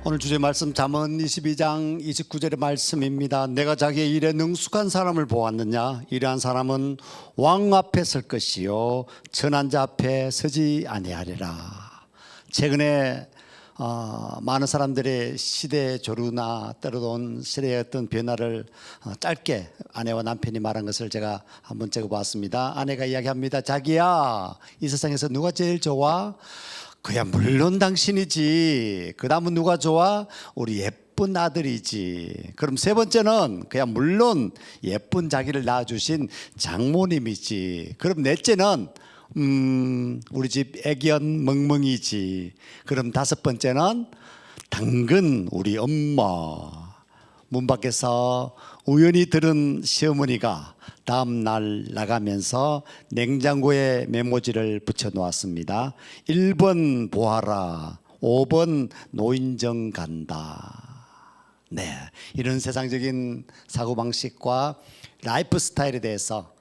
오늘 주제 말씀 잠언 22장 29절의 말씀입니다. 내가 자기의 일에 능숙한 사람을 보았느냐? 이러한 사람은 왕 앞에 설 것이요 천한 자 앞에 서지 아니하리라. 최근에 많은 사람들의 시대 조류나 때로는 시대의 어떤 변화를 짧게 아내와 남편이 말한 것을 제가 한번 적어봤습니다. 아내가 이야기합니다. 자기야, 이 세상에서 누가 제일 좋아? 그야 물론 당신이지. 그 다음은 누가 좋아? 우리 예쁜 아들이지. 그럼 세 번째는 그야 물론 예쁜 자기를 낳아주신 장모님이지. 그럼 넷째는 우리 집 애견 멍멍이지. 그럼 다섯 번째는 당근 우리 엄마. 문 밖에서 우연히 들은 시어머니가 다음 날 나가면서 냉장고에 메모지를 붙여 놓았습니다. 1번 보아라, 5번 노인정 간다. 네, 이런 세상적인 사고방식과 라이프 스타일에 대해서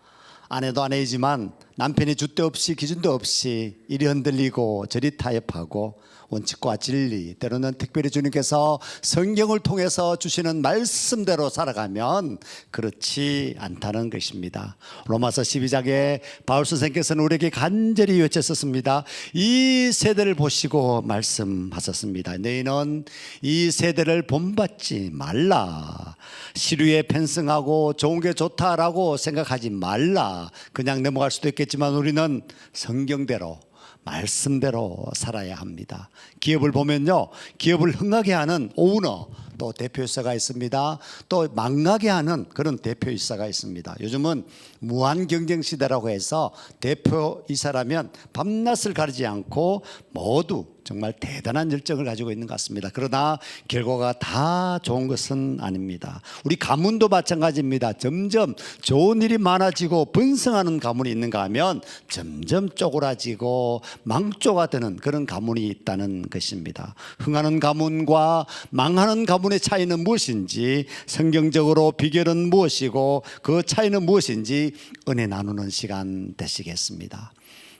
아내도 아내이지만 남편이 줏대 없이 기준도 없이 이리 흔들리고 저리 타협하고 원칙과 진리, 때로는 특별히 주님께서 성경을 통해서 주시는 말씀대로 살아가면 그렇지 않다는 것입니다. 로마서 12장에 바울 선생께서는 우리에게 간절히 외쳤었습니다. 이 세대를 보시고 말씀하셨습니다. 너희는 이 세대를 본받지 말라. 시류에 편승하고 좋은 게 좋다라고 생각하지 말라. 그냥 넘어갈 수도 있겠지만 우리는 성경대로 말씀대로 살아야 합니다. 기업을 보면요, 기업을 흥하게 하는 오너 또 대표이사가 있습니다. 또 망하게 하는 그런 대표이사가 있습니다. 요즘은 무한 경쟁 시대라고 해서 대표이사라면 밤낮을 가리지 않고 모두 정말 대단한 열정을 가지고 있는 것 같습니다. 그러나 결과가 다 좋은 것은 아닙니다. 우리 가문도 마찬가지입니다. 점점 좋은 일이 많아지고 번성하는 가문이 있는가 하면 점점 쪼그라지고 망조가 되는 그런 가문이 있다는 것입니다. 흥하는 가문과 망하는 가문의 차이는 무엇인지, 성경적으로 비결은 무엇이고 그 차이는 무엇인지 은혜 나누는 시간 되시겠습니다.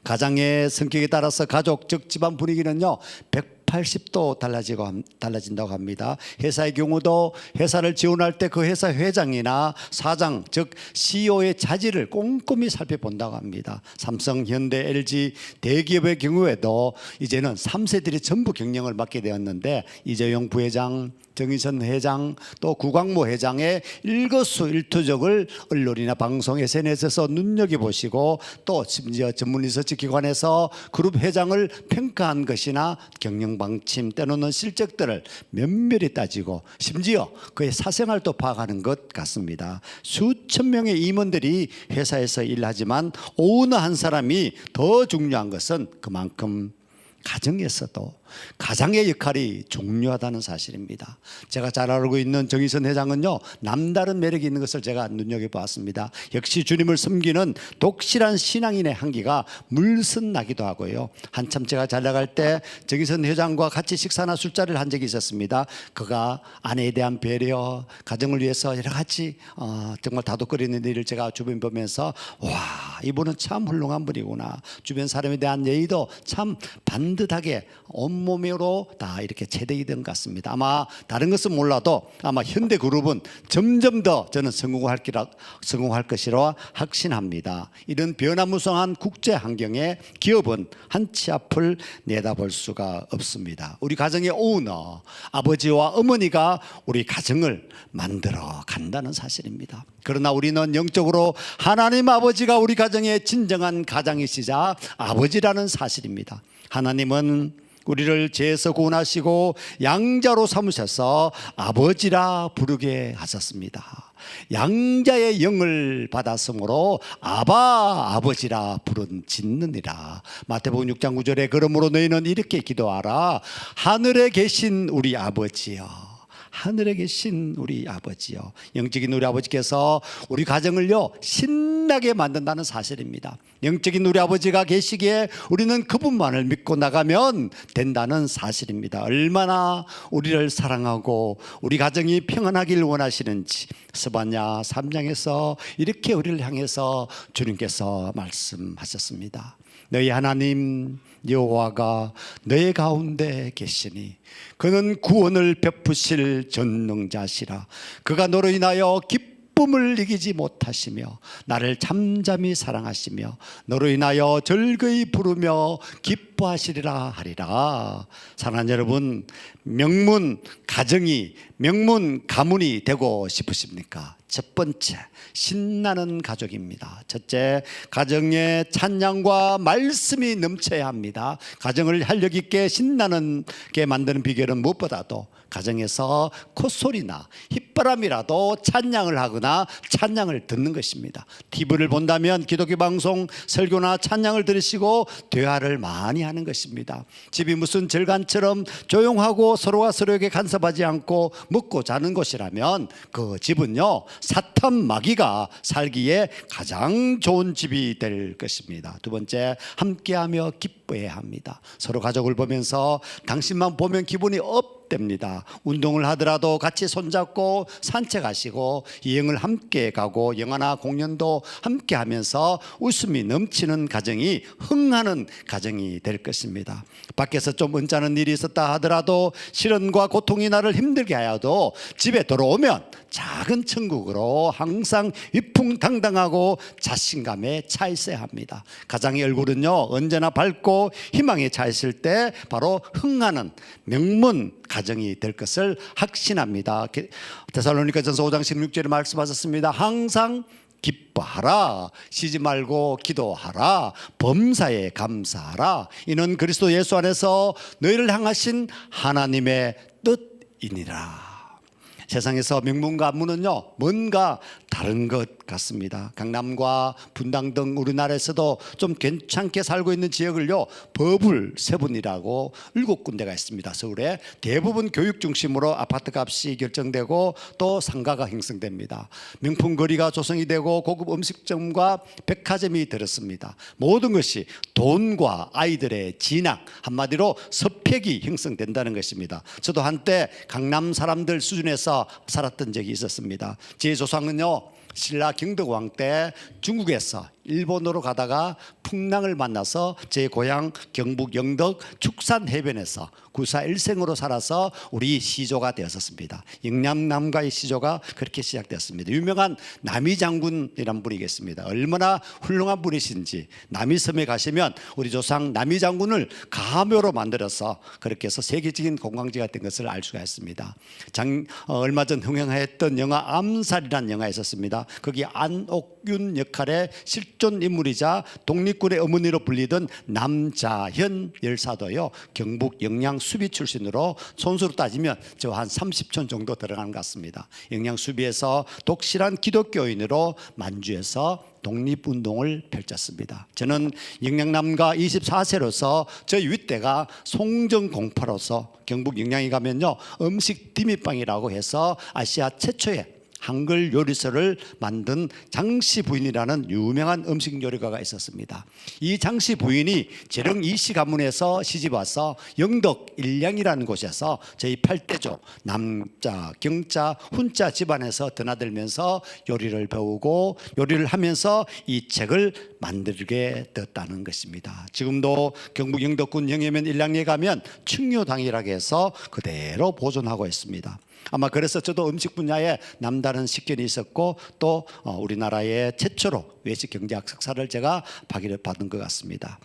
가장의 성격에 따라서 가족 즉 집안 분위기는요 180도 달라진다고 합니다. 회사의 경우도 회사를 지원할 때 그 회사 회장이나 사장 즉 CEO의 자질을 꼼꼼히 살펴본다고 합니다. 삼성, 현대, LG 대기업의 경우에도 이제는 3세들이 전부 경영을 맡게 되었는데 이재용 부회장, 정의선 회장 또 구광모 회장의 일거수일투족을 언론이나 방송, SNS에서 눈여겨보시고 또 심지어 전문 리서치 기관에서 그룹 회장을 평가한 것이나 경영 방침 때로는 실적들을 면밀히 따지고 심지어 그의 사생활도 파악하는 것 같습니다. 수천 명의 임원들이 회사에서 일하지만 오너 한 사람이 더 중요한 것은 그만큼 가정에서도 가장의 역할이 중요하다는 사실입니다. 제가 잘 알고 있는 정의선 회장은요 남다른 매력이 있는 것을 제가 눈여겨보았습니다. 역시 주님을 섬기는 독실한 신앙인의 향기가 물씬 나기도 하고요. 한참 제가 잘 나갈 때 정의선 회장과 같이 식사나 술자리를 한 적이 있었습니다. 그가 아내에 대한 배려, 가정을 위해서 여러 가지 정말 다독거리는 일을 제가 주변 보면서 와, 이분은 참 훌륭한 분이구나. 주변 사람에 대한 예의도 참 반듯하게 온몸으로 다 이렇게 체득이 된 것 같습니다. 아마 다른 것은 몰라도 아마 현대그룹은 점점 더 저는 성공할 것이라 확신합니다. 이런 변화무성한 국제 환경에 기업은 한 치 앞을 내다볼 수가 없습니다. 우리 가정의 오너, 아버지와 어머니가 우리 가정을 만들어 간다는 사실입니다. 그러나 우리는 영적으로 하나님 아버지가 우리 가정의 진정한 가장이시자 아버지라는 사실입니다. 하나님은 우리를 죄에서 구원하시고 양자로 삼으셔서 아버지라 부르게 하셨습니다. 양자의 영을 받았으므로 아바 아버지라 부른 짓느니라. 마태복음 6장 9절에 그러므로 너희는 이렇게 기도하라. 하늘에 계신 우리 아버지여, 하늘에 계신 우리 아버지요. 영적인 우리 아버지께서 우리 가정을요 신나게 만든다는 사실입니다. 영적인 우리 아버지가 계시기에 우리는 그분만을 믿고 나가면 된다는 사실입니다. 얼마나 우리를 사랑하고 우리 가정이 평안하길 원하시는지 스바냐 3장에서 이렇게 우리를 향해서 주님께서 말씀하셨습니다. 너희 하나님 여호와가 너희 가운데 계시니 그는 구원을 베푸실 전능자시라. 그가 너로 인하여 기쁨을 이기지 못하시며 나를 잠잠히 사랑하시며 너로 인하여 즐거이 부르며 기뻐하시리라 하리라. 사랑하는 여러분, 명문 가정이 명문 가문이 되고 싶으십니까? 첫 번째, 신나는 가족입니다. 첫째, 가정에 찬양과 말씀이 넘쳐야 합니다. 가정을 활력 있게 신나게 만드는 비결은 무엇보다도 가정에서 콧소리나 휘바람이라도 찬양을 하거나 찬양을 듣는 것입니다. TV를 본다면 기독교 방송 설교나 찬양을 들으시고 대화를 많이 하는 것입니다. 집이 무슨 절간처럼 조용하고 서로가 서로에게 간섭하지 않고 먹고 자는 곳이라면 그 집은요, 사탄 마귀가 살기에 가장 좋은 집이 될 것입니다. 두 번째, 함께하며 기뻐해야 합니다. 서로 가족을 보면서 당신만 보면 기분이 업됩니다. 운동을 하더라도 같이 손잡고 산책하시고 여행을 함께 가고 영화나 공연도 함께 하면서 웃음이 넘치는 가정이 흥하는 가정이 될 것입니다. 밖에서 좀 언짢은 일이 있었다 하더라도 시련과 고통이 나를 힘들게 하여도 집에 돌아오면 작은 천국으로 항상 위풍당당하고 자신감에 차 있어야 합니다. 가장의 얼굴은요, 언제나 밝고 희망에 차 있을 때 바로 흥하는 명문 가정이 될 것을 확신합니다. 데살로니가전서 5장 16절에 말씀하셨습니다. 항상 기뻐하라, 쉬지 말고 기도하라, 범사에 감사하라. 이는 그리스도 예수 안에서 너희를 향하신 하나님의 뜻이니라. 세상에서 명문 가문은요, 뭔가 다른 것 같습니다. 강남과 분당 등 우리나라에서도 좀 괜찮게 살고 있는 지역을요, 버블 세븐이라고 7군데가 있습니다. 서울에 대부분 교육 중심으로 아파트 값이 결정되고 또 상가가 형성됩니다. 명품 거리가 조성이 되고 고급 음식점과 백화점이 들었습니다. 모든 것이 돈과 아이들의 진학, 한마디로 서팩이 형성된다는 것입니다. 저도 한때 강남 사람들 수준에서 살았던 적이 있었습니다. 제 조상은요, 신라 경덕왕 때 중국에서 일본으로 가다가 풍랑을 만나서 제 고향 경북 영덕 축산 해변에서 구사 일생으로 살아서 우리 시조가 되었습니다. 영남남가의 시조가 그렇게 시작되었습니다. 유명한 남이 장군이란 분이 계십니다. 얼마나 훌륭한 분이신지 남이섬에 가시면 우리 조상 남이 장군을 가묘로 만들어서 그렇게 해서 세계적인 관광지가 된 것을 알 수가 있습니다. 얼마 전 흥행했던 영화 암살이라는 영화가 있었습니다. 거기 안옥균 역할의 실존 인물이자 독립군의 어머니로 불리던 남자현 열사도요, 경북 영양 수비 출신으로 손수로 따지면 저 한 30촌 정도 들어가는 것 같습니다. 영양 수비에서 독실한 기독교인으로 만주에서 독립운동을 펼쳤습니다. 저는 영양남가 24세로서 저희 윗대가 송정공파로서 경북 영양에 가면요, 음식 디미빵이라고 해서 아시아 최초의 한글 요리서를 만든 장씨 부인이라는 유명한 음식 요리가가 있었습니다. 이 장씨 부인이 재령 이씨 가문에서 시집와서 영덕 일량이라는 곳에서 저희 8대조 남자, 경자, 훈자 집안에서 드나들면서 요리를 배우고 요리를 하면서 이 책을 만들게 되었다는 것입니다. 지금도 경북 영덕군 영해면 일량리에 가면 충효당이라고 해서 그대로 보존하고 있습니다. 아마 그래서 저도 음식 분야에 남다른 식견이 있었고 또 우리나라의 최초로 외식 경제학 석사를 제가 받은 것 같습니다.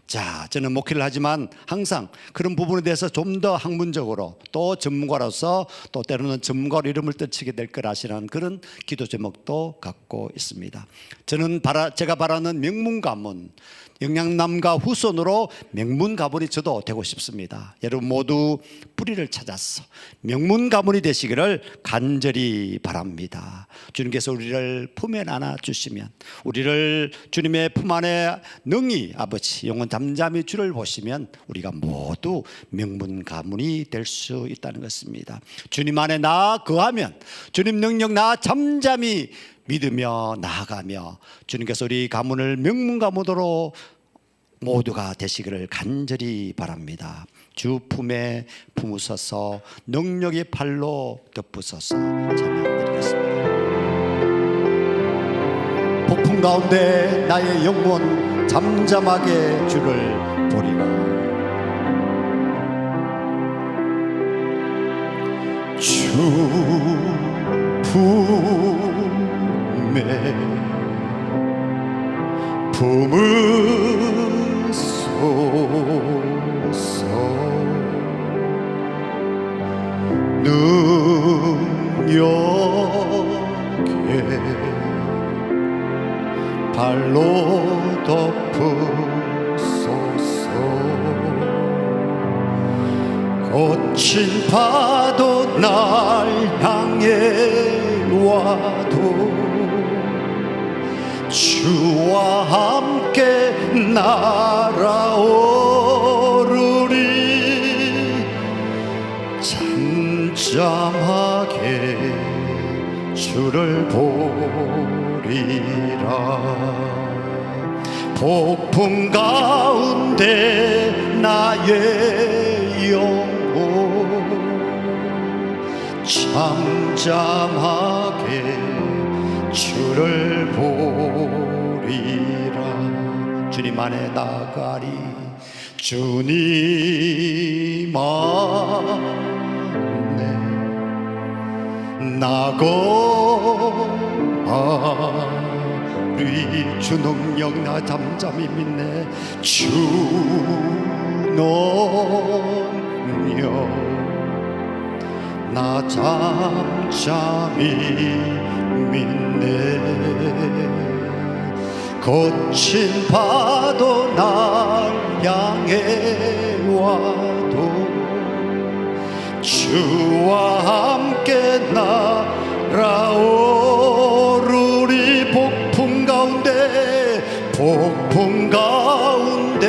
자, 저는 목회를 하지만 항상 그런 부분에 대해서 좀 더 학문적으로 또 전문가로서 또 때로는 전문가로 이름을 떨치게 될 거라시라는 그런 기도 제목도 갖고 있습니다. 저는 제가 바라는 명문 가문, 영양남가 후손으로 명문 가문이 저도 되고 싶습니다. 여러분 모두 뿌리를 찾아서 명문 가문이 되시기를 간절히 바랍니다. 주님께서 우리를 품에 안아 주시면, 우리를 주님의 품 안에 능히 아버지 영원 잠잠히 주를 보시면 우리가 모두 명문 가문이 될 수 있다는 것입니다. 주님 안에 나 거하면, 주님 능력 나 잠잠히 믿으며 나아가며 주님께서 우리 가문을 명문 가문으로 모두가 되시기를 간절히 바랍니다. 주 품에 품으소서, 능력의 팔로 덮으소서. 찬양드리겠습니다. 폭풍 가운데 나의 영혼 잠잠하게 주를 보리라. 주 품에 품으소서. 능력에 발로 덮으소서. 거친 파도 날 향해 와도 주와 함께 날아오르리. 잠잠하게 주를 보리라. 폭풍 가운데 나의 영혼 잠잠하게 주를 보리라. 주님 안에 나가리. 주님 안에 나가리. 주 능력 나 잠잠히 믿네. 주 능력 나 잠잠히 믿네. 거친 파도 날 향해 와도 주와 함께 날아오르리. 폭풍 가운데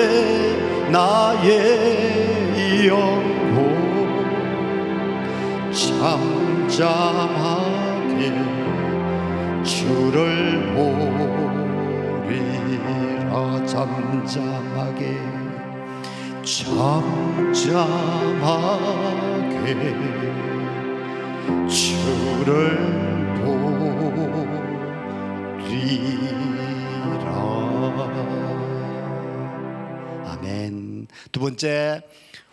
나의 영혼 잠잠하게 주를 보리라. 잠잠하게 주를 보리라. 아멘. 두 번째,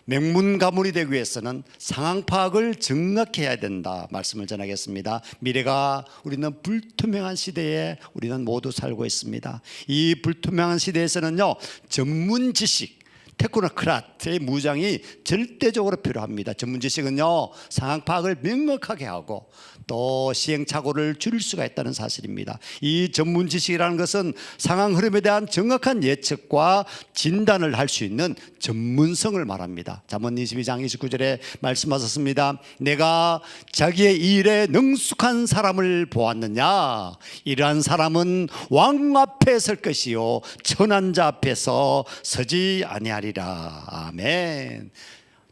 맹문 가문이 되기 위해서는 상황 파악을 정확히 해야 된다 말씀을 전하겠습니다. 미래가 우리는 불투명한 시대에 우리는 모두 살고 있습니다. 이 불투명한 시대에서는요, 전문 지식, 테크노크라트의 무장이 절대적으로 필요합니다. 전문 지식은요, 상황 파악을 명확하게 하고 또 시행착오를 줄일 수가 있다는 사실입니다. 이 전문 지식이라는 것은 상황 흐름에 대한 정확한 예측과 진단을 할 수 있는 전문성을 말합니다. 잠언 22장 29절에 말씀하셨습니다. 내가 자기의 일에 능숙한 사람을 보았느냐? 이러한 사람은 왕 앞에 설 것이요 천한 자 앞에서 서지 아니하리라. 아멘.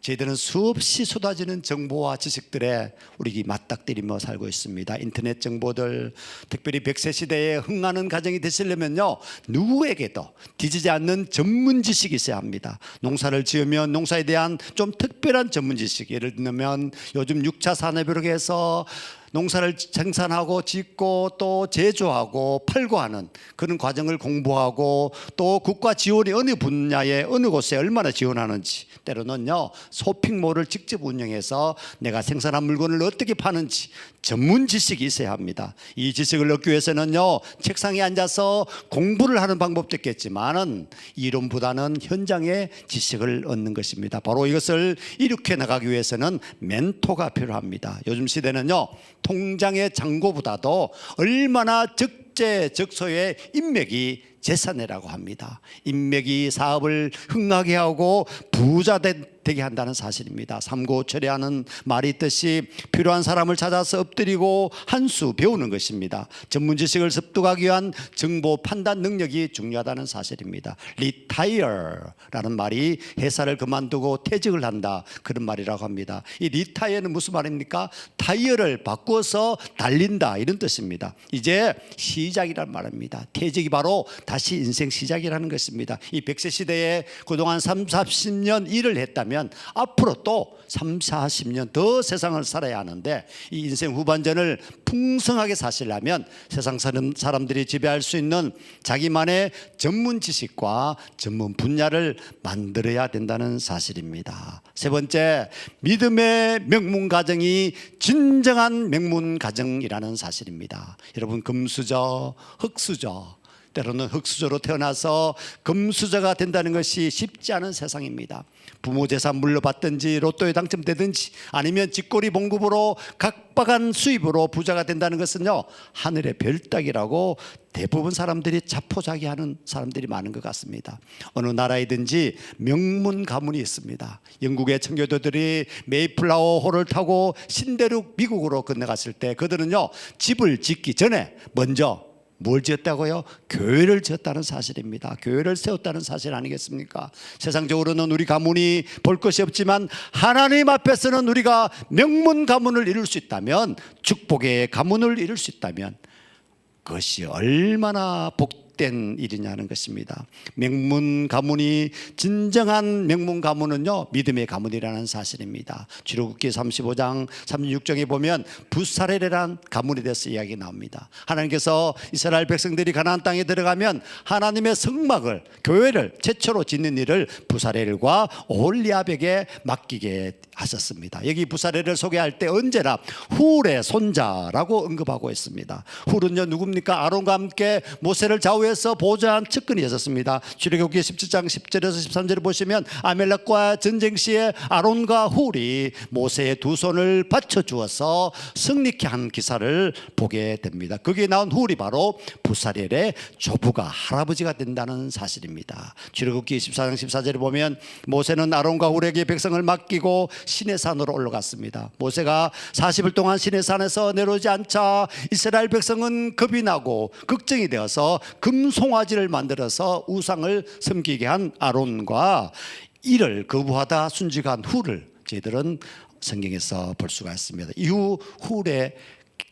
저희들은 수없이 쏟아지는 정보와 지식들에 우리 맞닥뜨리며 살고 있습니다. 인터넷 정보들, 특별히 100세 시대에 흥하는 가정이 되시려면요, 누구에게도 뒤지지 않는 전문 지식이 있어야 합니다. 농사를 지으면 농사에 대한 좀 특별한 전문 지식, 예를 들면 요즘 6차 산업이라고 해서 농사를 생산하고 짓고 또 제조하고 팔고 하는 그런 과정을 공부하고 또 국가 지원이 어느 분야에 어느 곳에 얼마나 지원하는지, 때로는요 쇼핑몰을 직접 운영해서 내가 생산한 물건을 어떻게 파는지 전문 지식이 있어야 합니다. 이 지식을 얻기 위해서는요 책상에 앉아서 공부를 하는 방법도 있겠지만은 이론보다는 현장의 지식을 얻는 것입니다. 바로 이것을 이룩해 나가기 위해서는 멘토가 필요합니다. 요즘 시대는요 통장의 잔고보다도 얼마나 적재적소의 인맥이 재산이라고 합니다. 인맥이 사업을 흥하게 하고 부자 되게 한다는 사실입니다. 삼고철회하는 말이 있듯이 필요한 사람을 찾아서 엎드리고 한 수 배우는 것입니다. 전문 지식을 습득하기 위한 정보 판단 능력이 중요하다는 사실입니다. 리타이어라는 말이 회사를 그만두고 퇴직을 한다, 그런 말이라고 합니다. 이 리타이어는 무슨 말입니까? 타이어를 바꿔서 달린다, 이런 뜻입니다. 이제 시작이란 말입니다. 퇴직이 바로 다시 인생 시작이라는 것입니다. 이 100세 시대에 그동안 3, 40년 일을 했다면 앞으로 또 3, 40년 더 세상을 살아야 하는데 이 인생 후반전을 풍성하게 사시려면 세상 사람들이 지배할 수 있는 자기만의 전문 지식과 전문 분야를 만들어야 된다는 사실입니다. 세 번째, 믿음의 명문 가정이 진정한 명문 가정이라는 사실입니다. 여러분, 금수저, 흙수저, 때로는 흙수저로 태어나서 금수저가 된다는 것이 쉽지 않은 세상입니다. 부모 재산 물려받든지 로또에 당첨되든지 아니면 직거리 봉급으로 각박한 수입으로 부자가 된다는 것은요, 하늘의 별 따기라고 대부분 사람들이 자포자기하는 사람들이 많은 것 같습니다. 어느 나라이든지 명문 가문이 있습니다. 영국의 청교도들이 메이플라워 호를 타고 신대륙 미국으로 건너갔을 때 그들은요, 집을 짓기 전에 먼저 뭘 지었다고요? 교회를 지었다는 사실입니다. 교회를 세웠다는 사실 아니겠습니까? 세상적으로는 우리 가문이 볼 것이 없지만 하나님 앞에서는 우리가 명문 가문을 이룰 수 있다면, 축복의 가문을 이룰 수 있다면 그것이 얼마나 복된 일이냐는 것입니다. 명문 가문이, 진정한 명문 가문은요, 믿음의 가문이라는 사실입니다. 출애굽기 35장 36장에 보면 부사렐이라는 가문에 대해서 이야기 나옵니다. 하나님께서 이스라엘 백성들이 가나안 땅에 들어가면 하나님의 성막을, 교회를 최초로 짓는 일을 부사렐과 오홀리압에게 맡기게 하셨습니다. 여기 부사렐을 소개할 때 언제나 훌의 손자라고 언급하고 있습니다. 훌은요, 누굽니까? 아론과 함께 모세를 좌우해서 보좌한 측근이었습니다. 출애굽기 17장 10절에서 13절을 보시면 아멜렉과 전쟁 시에 아론과 훌이 모세의 두 손을 받쳐주어서 승리케 한 기사를 보게 됩니다. 거기에 나온 훌이 바로 부사렐의 조부가, 할아버지가 된다는 사실입니다. 출애굽기 24장 14절에 보면 모세는 아론과 훌에게 백성을 맡기고 시내산으로 올라갔습니다. 모세가 40일 동안 시내산에서 내려오지 않자 이스라엘 백성은 겁이 나고 걱정이 되어서 금송아지를 만들어서 우상을 섬기게 한 아론과 이를 거부하다 순직한 훌을 저희들은 성경에서 볼 수가 있습니다. 이후 훌의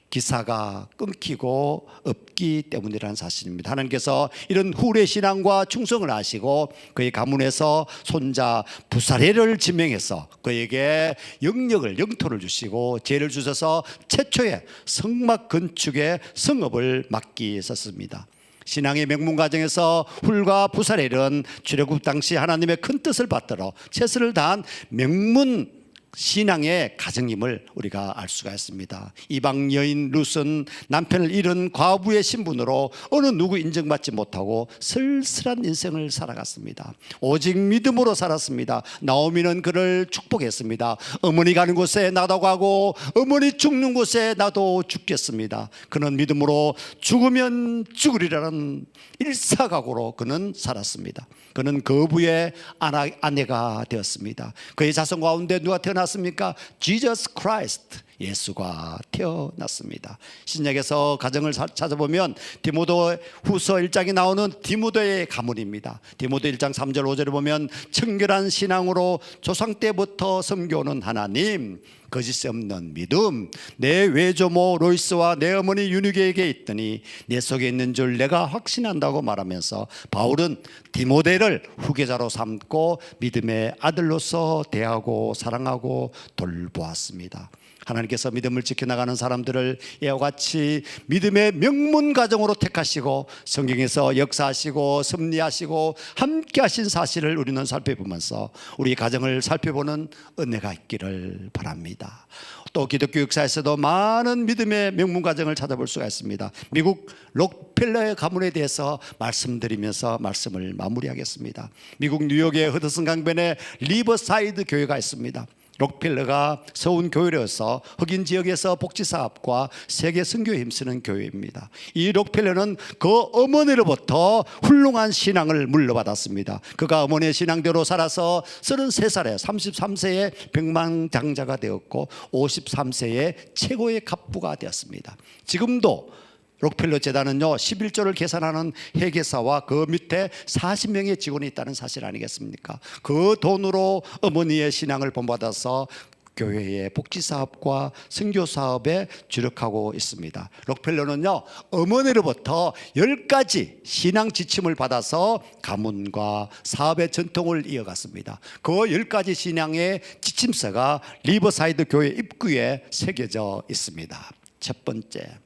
기사가 끊기고 없기 때문이라는 사실입니다. 하나님께서 이런 훌의 신앙과 충성을 아시고 그의 가문에서 손자 부사렐을 지명해서 그에게 영역을, 영토를 주시고 지혜를 주셔서 최초의 성막 건축의 성업을 맡기셨습니다. 신앙의 명문 가정에서 훌과 부사렐은 출애굽 당시 하나님의 큰 뜻을 받들어 최선을 다한 명문 신앙의 가정임을 우리가 알 수가 있습니다. 이방 여인 룻은 남편을 잃은 과부의 신분으로 어느 누구 인정받지 못하고 쓸쓸한 인생을 살아갔습니다. 오직 믿음으로 살았습니다. 나오미는 그를 축복했습니다. 어머니 가는 곳에 나도 가고 어머니 죽는 곳에 나도 죽겠습니다. 그는 믿음으로 죽으면 죽으리라는 일사각오로 그는 살았습니다. 그는 거부의 아내가 되었습니다. 그의 자손 가운데 누가 태어났습니까? Jesus Christ, 예수가 태어났습니다. 신약에서 가정을 찾아보면 디모데 후서 1장에 나오는 디모데의 가문입니다. 디모데 1장 3절 5절을 보면 청결한 신앙으로 조상 때부터 섬겨오는 하나님, 거짓이 없는 믿음, 내 외조모 로이스와 내 어머니 유니게에게 있더니 내 속에 있는 줄 내가 확신한다고 말하면서 바울은 디모데를 후계자로 삼고 믿음의 아들로서 대하고 사랑하고 돌보았습니다. 하나님께서 믿음을 지켜나가는 사람들을 이와 같이 믿음의 명문 가정으로 택하시고 성경에서 역사하시고 섭리하시고 함께 하신 사실을 우리는 살펴보면서 우리 가정을 살펴보는 은혜가 있기를 바랍니다. 또 기독교 역사에서도 많은 믿음의 명문 가정을 찾아볼 수가 있습니다. 미국 록펠러의 가문에 대해서 말씀드리면서 말씀을 마무리하겠습니다. 미국 뉴욕의 허드슨 강변에 리버사이드 교회가 있습니다. 록펠러가 세운 교회로서 흑인 지역에서 복지사업과 세계 선교에 힘쓰는 교회입니다. 이 록펠러는 그 어머니로부터 훌륭한 신앙을 물려받았습니다. 그가 어머니의 신앙대로 살아서 33살에 33세에 백만장자가 되었고 53세에 최고의 갑부가 되었습니다. 지금도 록펠러 재단은요 11조를 계산하는 회계사와 그 밑에 40명의 직원이 있다는 사실 아니겠습니까? 그 돈으로 어머니의 신앙을 본받아서 교회의 복지 사업과 선교 사업에 주력하고 있습니다. 록펠러는요, 어머니로부터 10가지 신앙 지침을 받아서 가문과 사업의 전통을 이어갔습니다. 그 10가지 신앙의 지침서가 리버사이드 교회 입구에 새겨져 있습니다. 첫 번째,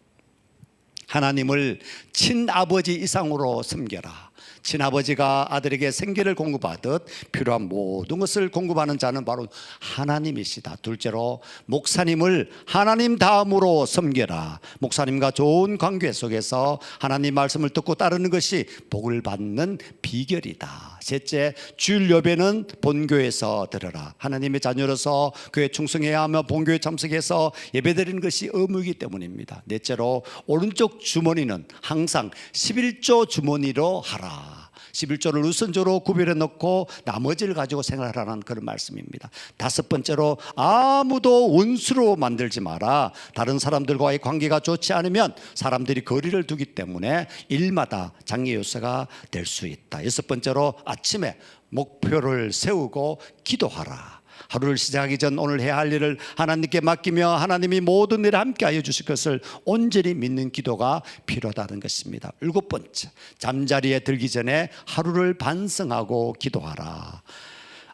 하나님을 친아버지 이상으로 섬겨라. 친아버지가 아들에게 생계를 공급하듯 필요한 모든 것을 공급하는 자는 바로 하나님이시다. 둘째로, 목사님을 하나님 다음으로 섬겨라. 목사님과 좋은 관계 속에서 하나님 말씀을 듣고 따르는 것이 복을 받는 비결이다. 셋째, 주일 예배는 본교에서 드려라. 하나님의 자녀로서 교회 충성해야 하며 본교에 참석해서 예배드리는 것이 의무이기 때문입니다. 넷째로, 오른쪽 주머니는 항상 11조 주머니로 하라. 11조를 우선적으로 구별해 놓고 나머지를 가지고 생활하라는 그런 말씀입니다. 다섯 번째로, 아무도 원수로 만들지 마라. 다른 사람들과의 관계가 좋지 않으면 사람들이 거리를 두기 때문에 일마다 장애 요소가 될 수 있다. 여섯 번째로, 아침에 목표를 세우고 기도하라. 하루를 시작하기 전 오늘 해야 할 일을 하나님께 맡기며 하나님이 모든 일에 함께하여 주실 것을 온전히 믿는 기도가 필요하다는 것입니다. 일곱 번째, 잠자리에 들기 전에 하루를 반성하고 기도하라.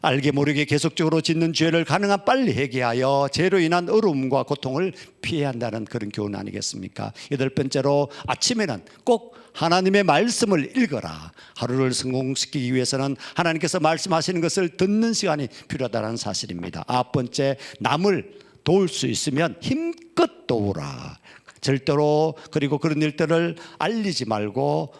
알게 모르게 계속적으로 짓는 죄를 가능한 빨리 회개하여 죄로 인한 어려움과 고통을 피해야 한다는 그런 교훈 아니겠습니까? 여덟 번째로, 아침에는 꼭 하나님의 말씀을 읽어라. 하루를 성공시키기 위해서는 하나님께서 말씀하시는 것을 듣는 시간이 필요하다는 사실입니다. 아홉 번째, 남을 도울 수 있으면 힘껏 도우라. 절대로 그리고 그런 일들을 알리지 말고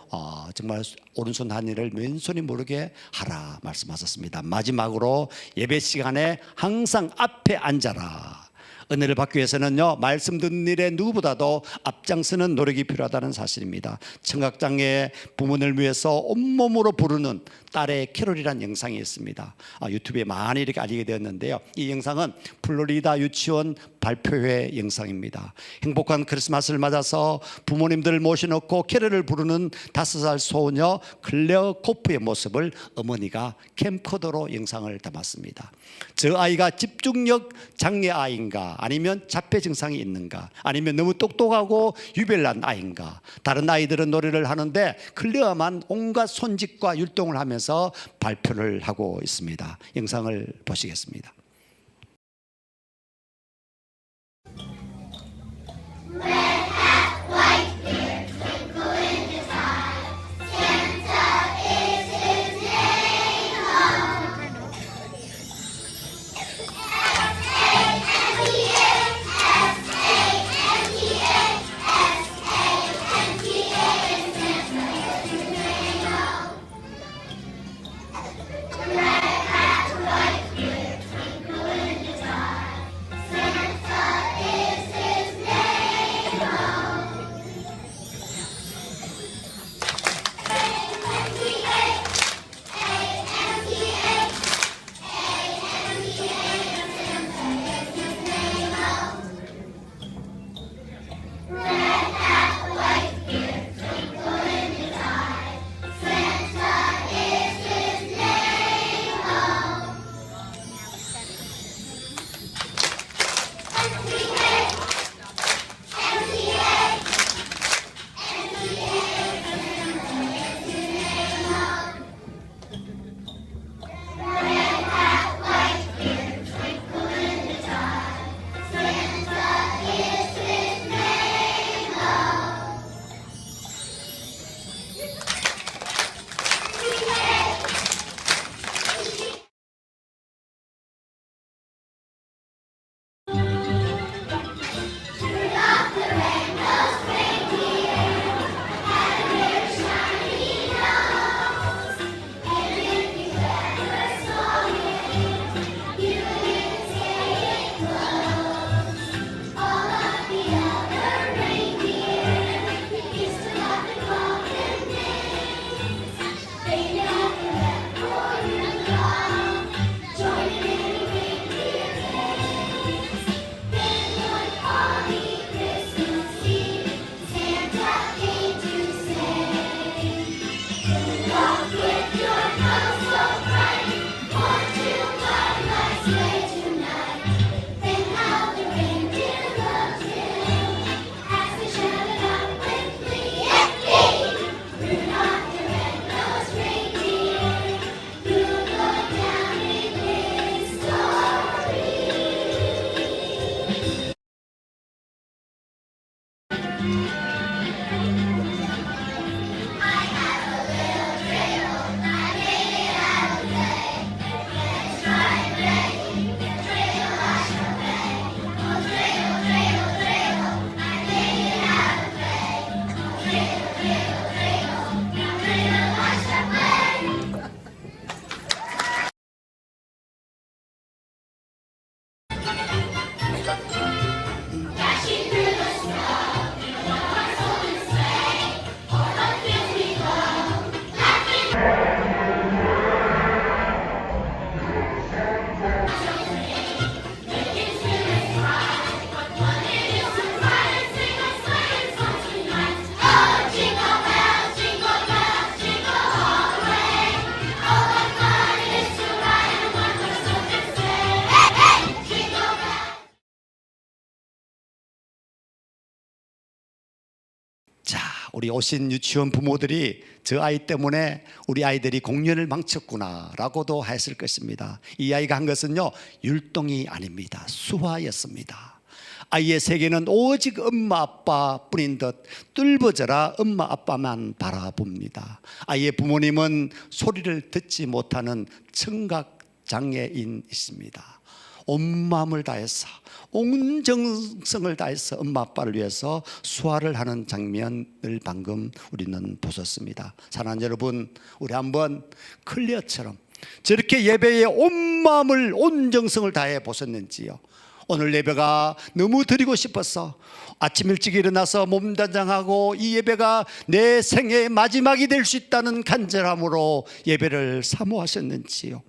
정말 오른손 한 일을 왼손이 모르게 하라 말씀하셨습니다. 마지막으로, 예배 시간에 항상 앞에 앉아라. 은혜를 받기 위해서는요, 말씀 듣는 일에 누구보다도 앞장서는 노력이 필요하다는 사실입니다. 청각장애 부모를 위해서 온몸으로 부르는 딸의 캐롤이라는 영상이 있습니다. 유튜브에 많이 이렇게 알리게 되었는데요, 이 영상은 플로리다 유치원 발표회 영상입니다. 행복한 크리스마스를 맞아서 부모님들을 모셔놓고 캐롤을 부르는 5살 소녀 클레어 코프의 모습을 어머니가 캠코더로 영상을 담았습니다. 저 아이가 집중력 장애 아이인가, 아니면 자폐 증상이 있는가, 아니면 너무 똑똑하고 유별난 아이인가. 다른 아이들은 노래를 하는데 클레어만 온갖 손짓과 율동을 하면서 발표를 하고 있습니다. 영상을 보시겠습니다. 우리 오신 유치원 부모들이 저 아이 때문에 우리 아이들이 공연을 망쳤구나라고도 했을 것입니다. 이 아이가 한 것은요, 율동이 아닙니다. 수화였습니다. 아이의 세계는 오직 엄마 아빠뿐인 듯 뚫어져라 엄마 아빠만 바라봅니다. 아이의 부모님은 소리를 듣지 못하는 청각장애인이십니다. 온 마음을 다해서, 온 정성을 다해서 엄마 아빠를 위해서 수화를 하는 장면을 방금 우리는 보셨습니다. 사랑하는 여러분, 우리 한번 클리어처럼 저렇게 예배에 온 마음을, 온 정성을 다해 보셨는지요? 오늘 예배가 너무 드리고 싶어서 아침 일찍 일어나서 몸단장하고 이 예배가 내 생애의 마지막이 될 수 있다는 간절함으로 예배를 사모하셨는지요?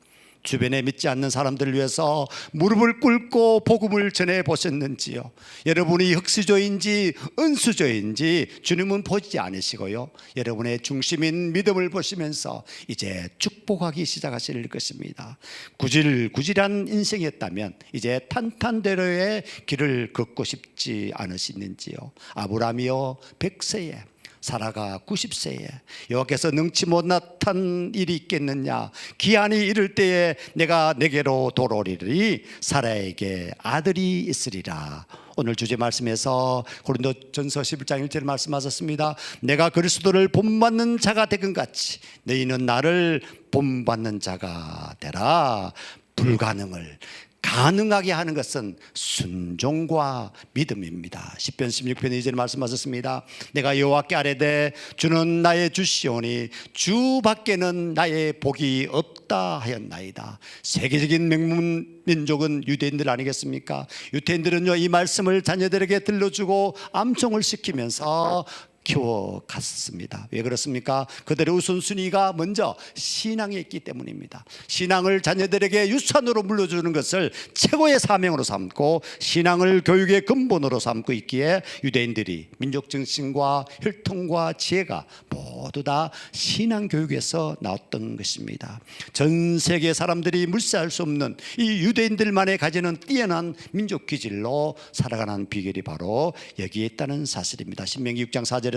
주변에 믿지 않는 사람들을 위해서 무릎을 꿇고 복음을 전해 보셨는지요? 여러분이 흑수저인지 은수저인지 주님은 보지 않으시고요, 여러분의 중심인 믿음을 보시면서 이제 축복하기 시작하실 것입니다. 구질구질한 인생이었다면 이제 탄탄대로의 길을 걷고 싶지 않으시는지요? 아브라함이요 100세에, 사라가 90세에 여호와께서 능치 못한 일이 있겠느냐, 기한이 이를 때에 내가 내게로 돌아오리니 사라에게 아들이 있으리라. 오늘 주제 말씀에서 고린도전서 11장 1절에 말씀하셨습니다. 내가 그리스도를 본받는 자가 되건 같이 너희는 나를 본받는 자가 되라. 불가능을 가능하게 하는 것은 순종과 믿음입니다. 시편 16편 2절에 말씀하셨습니다. 내가 여호와께 아뢰되 주는 나의 주시오니 주 밖에는 나의 복이 없다 하였나이다. 세계적인 명문 민족은 유대인들 아니겠습니까? 유대인들은요, 이 말씀을 자녀들에게 들려주고 암송을 시키면서 키워갔습니다. 왜 그렇습니까? 그들의 우선순위가 먼저 신앙에 있기 때문입니다. 신앙을 자녀들에게 유산으로 물려주는 것을 최고의 사명으로 삼고 신앙을 교육의 근본으로 삼고 있기에 유대인들이 민족정신과 혈통과 지혜가 모두 다 신앙교육에서 나왔던 것입니다. 전 세계 사람들이 물시할 수 없는 이 유대인들만의 가지는 뛰어난 민족 기질로 살아가는 비결이 바로 여기에 있다는 사실입니다. 신명기 6장 4절에서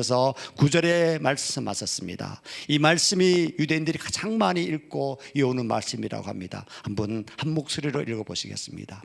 9절에 말씀하셨습니다. 이 말씀이 유대인들이 가장 많이 읽고 이어오는 말씀이라고 합니다. 한번 한 목소리로 읽어보시겠습니다.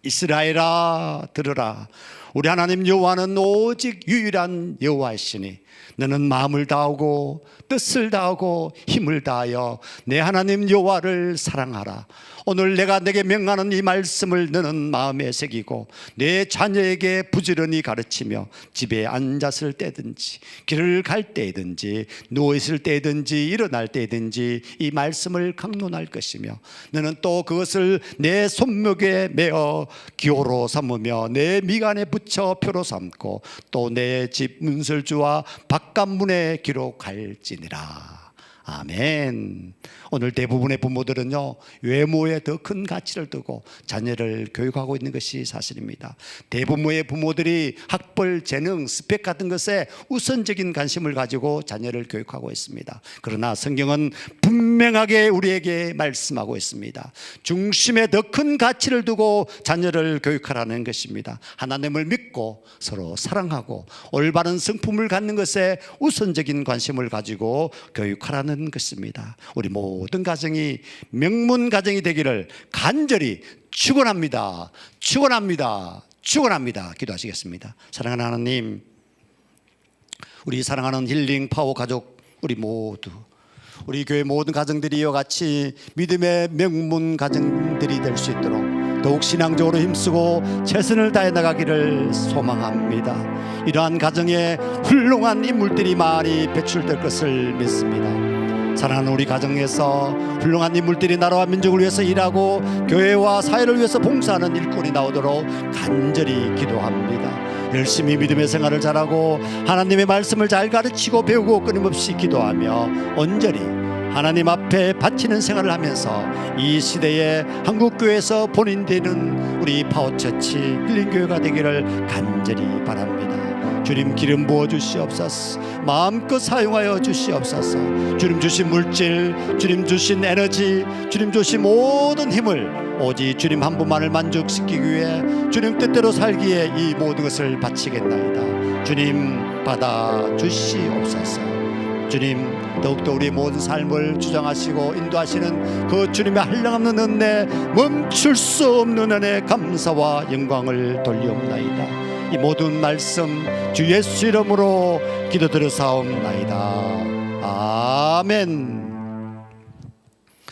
이스라엘아 들으라. 우리 하나님 여호와는 오직 유일한 여호와이시니 너는 마음을 다하고 뜻을 다하고 힘을 다하여 내 하나님 여호와를 사랑하라. 오늘 내가 내게 명하는 이 말씀을 너는 마음에 새기고 내 자녀에게 부지런히 가르치며 집에 앉았을 때든지 길을 갈 때든지 누워있을 때든지 일어날 때든지 이 말씀을 강론할 것이며 너는 또 그것을 내 손목에 메어 기호로 삼으며 내 미간에 붙여 표로 삼고 또 내 집 문설주와 바깥문에 기록할지니라. 아멘. 오늘 대부분의 부모들은요, 외모에 더 큰 가치를 두고 자녀를 교육하고 있는 것이 사실입니다. 대부분의 부모들이 학벌, 재능, 스펙 같은 것에 우선적인 관심을 가지고 자녀를 교육하고 있습니다. 그러나 성경은 분명하게 우리에게 말씀하고 있습니다. 중심에 더 큰 가치를 두고 자녀를 교육하라는 것입니다. 하나님을 믿고 서로 사랑하고 올바른 성품을 갖는 것에 우선적인 관심을 가지고 교육하라는 것입니다. 우리 모든 가정이 명문 가정이 되기를 간절히 축원합니다. 축원합니다. 축원합니다. 기도하시겠습니다. 사랑하는 하나님, 우리 사랑하는 힐링 파워 가족 우리 모두, 우리 교회 모든 가정들이 이와 같이 믿음의 명문 가정들이 될 수 있도록 더욱 신앙적으로 힘쓰고 최선을 다해 나가기를 소망합니다. 이러한 가정에 훌륭한 인물들이 많이 배출될 것을 믿습니다. 사랑하는 우리 가정에서 훌륭한 인물들이 나라와 민족을 위해서 일하고 교회와 사회를 위해서 봉사하는 일꾼이 나오도록 간절히 기도합니다. 열심히 믿음의 생활을 잘하고 하나님의 말씀을 잘 가르치고 배우고 끊임없이 기도하며 온전히 하나님 앞에 바치는 생활을 하면서 이 시대에 한국교회에서 본인되는 우리 파워처치 힐링교회가 되기를 간절히 바랍니다. 주님 기름 부어 주시옵소서. 마음껏 사용하여 주시옵소서. 주님 주신 물질, 주님 주신 에너지, 주님 주신 모든 힘을 오직 주님 한 분만을 만족시키기 위해 주님 뜻대로 살기에 이 모든 것을 바치겠나이다. 주님 받아 주시옵소서. 주님 더욱더 우리 모든 삶을 주장하시고 인도하시는 그 주님의 한량없는 은혜, 멈출 수 없는 은혜 감사와 영광을 돌리옵나이다. 이 모든 말씀 주 예수 이름으로 기도드려 사옵나이다. 아멘.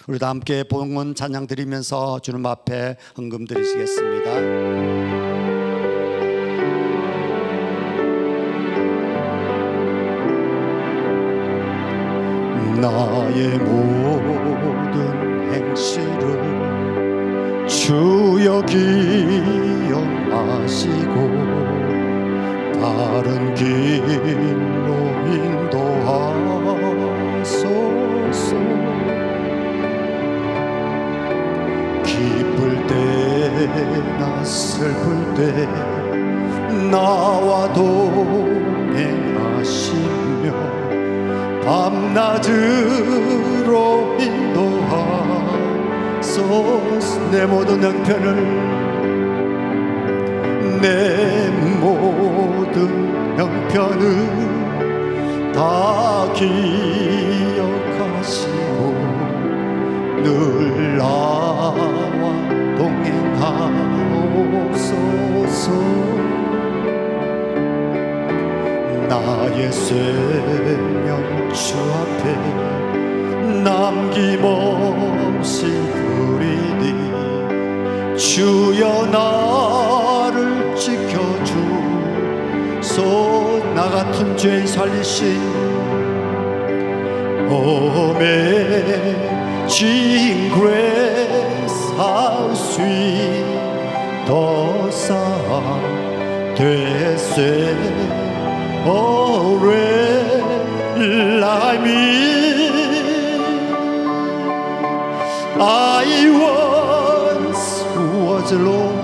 우리 다 함께 봉헌 찬양 드리면서 주님 앞에 헌금 드리시겠습니다. 나의 모든 행실을 주여 기억하시고 바른 길로 인도하소서. 기쁠 때나 슬플 때 나와 동행하시며 밤낮으로 인도하소서. 내 모든 형편을 내 모든 형편을 다 기억하시고 늘 나와 동행하옵소서. 나의 생명 주 앞에 남김없이 드리니 주여 나를 지켜주소. 나 같은 죄인 살리신 Amazing grace, how sweet the sound that saved a wretch like me. I once was alone,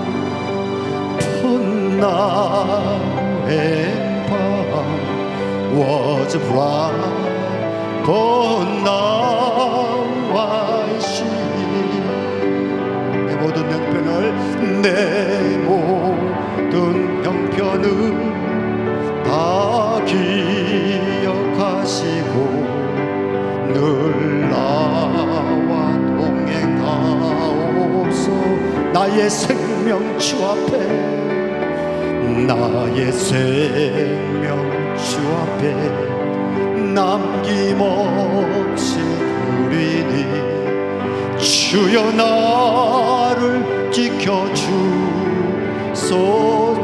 but now am found. Was blind, but now I see. 내 모든 형편을, 내 모든 형편을 다 기억하시고 늘 나와 동행하옵소. 나의 생명 주 앞에, 나의 생명 주 앞에 남김없이 드리니 주여 나를 지켜주소.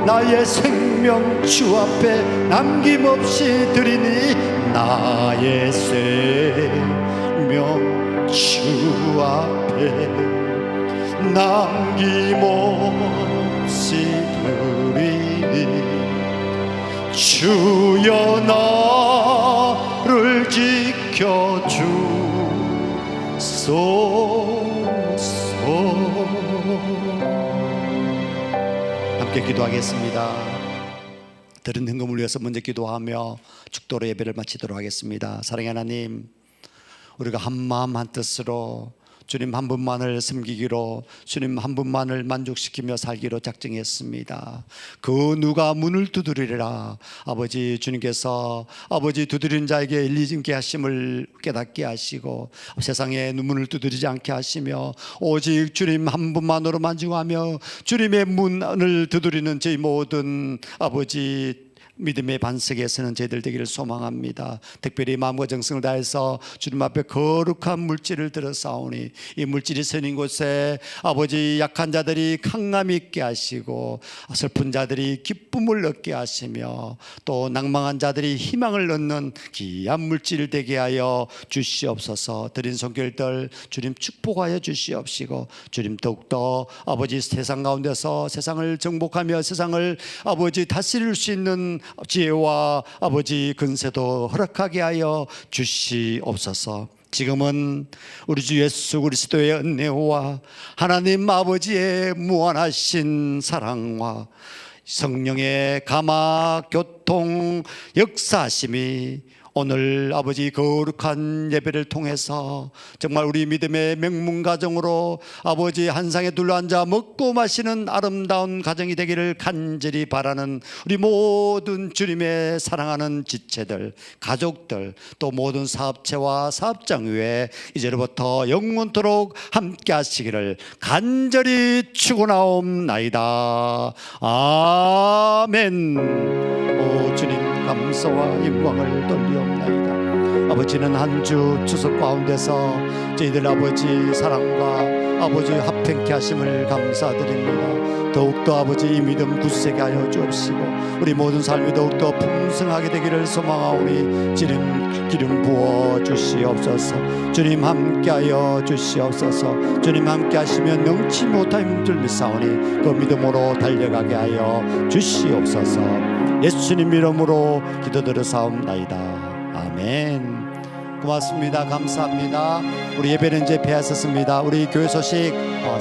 나의 생명 주 앞에 남김없이 드리니 나의 생명 주 앞에 남김없이 드리니 주여 나를 지켜주소서. 함께 기도하겠습니다. 드린 헌금을 위해서 먼저 기도하며 축도로 예배를 마치도록 하겠습니다. 사랑의 하나님, 우리가 한 마음 한 뜻으로 주님 한 분만을 섬기기로, 주님 한 분만을 만족시키며 살기로 작정했습니다. 그 누가 문을 두드리리라. 아버지, 주님께서 아버지 두드리는 자에게 열리게 하심을 깨닫게 하시고 세상에 문을 두드리지 않게 하시며 오직 주님 한 분만으로 만족하며 주님의 문을 두드리는 저희 모든 아버지 믿음의 반석에 서는 저희들 되기를 소망합니다. 특별히 마음과 정성을 다해서 주님 앞에 거룩한 물질을 들어 싸우니 이 물질이 서는 곳에 아버지 약한 자들이 강함 있게 하시고 슬픈 자들이 기쁨을 얻게 하시며 또 낭망한 자들이 희망을 얻는 귀한 물질 되게 하여 주시옵소서. 드린 손길들 주님 축복하여 주시옵시고 주님 더욱더 아버지 세상 가운데서 세상을 정복하며 세상을 아버지 다스릴 수 있는 지혜와 아버지 근세도 허락하게 하여 주시옵소서. 지금은 우리 주 예수 그리스도의 은혜와 하나님 아버지의 무한하신 사랑과 성령의 감화 교통 역사심이 오늘 아버지 거룩한 예배를 통해서 정말 우리 믿음의 명문 가정으로 아버지 한 상에 둘러앉아 먹고 마시는 아름다운 가정이 되기를 간절히 바라는 우리 모든 주님의 사랑하는 지체들, 가족들, 또 모든 사업체와 사업장 위에 이제로부터 영원토록 함께 하시기를 간절히 축원하옵나이다. 아멘. 오 주님, 감사와 영광을 돌리옵나이다. 아버지는 한 주 추석 가운데서 저희들 아버지 사랑과 아버지 합행케 하심을 감사드립니다. 더욱더 아버지 이 믿음 굳세게 하여 주옵시고 우리 모든 삶이 더욱더 풍성하게 되기를 소망하오니 주님 기름 부어 주시옵소서. 주님 함께하여 주시옵소서. 주님 함께 하시면 능치 못할 줄 믿사오니 그 믿음으로 달려가게 하여 주시옵소서. 예수님 이름으로 기도드려사옵나이다. 아멘. 고맙습니다. 감사합니다. 우리 예배는 이제 폐하셨습니다. 우리 교회 소식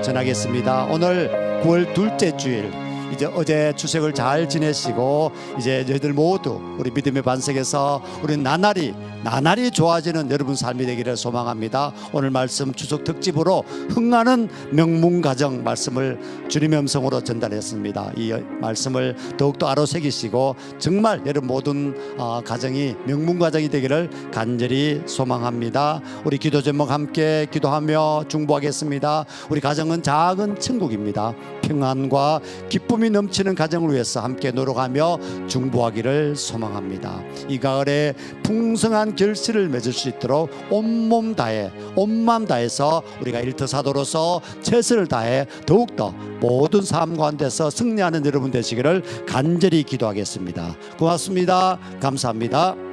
전하겠습니다. 오늘 9월 둘째 주일, 이제 어제 추석을 잘 지내시고 이제 저희들 모두 우리 믿음의 반석에서 우리 나날이 좋아지는 여러분 삶이 되기를 소망합니다. 오늘 말씀 추석 특집으로 흥하는 명문가정 말씀을 주님의 음성으로 전달했습니다. 이 말씀을 더욱더 아로새기시고 정말 여러분 모든 가정이 명문가정이 되기를 간절히 소망합니다. 우리 기도 제목 함께 기도하며 중보하겠습니다. 우리 가정은 작은 천국입니다. 평안과 기쁨이 넘치는 가정을 위해서 함께 노력하며 중보하기를 소망합니다. 이 가을에 풍성한 결실을 맺을 수 있도록 온몸 다해 온마음 다해서 우리가 일터사도로서 최선을 다해 더욱더 모든 삶 가운데서 승리하는 여러분 되시기를 간절히 기도하겠습니다. 고맙습니다. 감사합니다.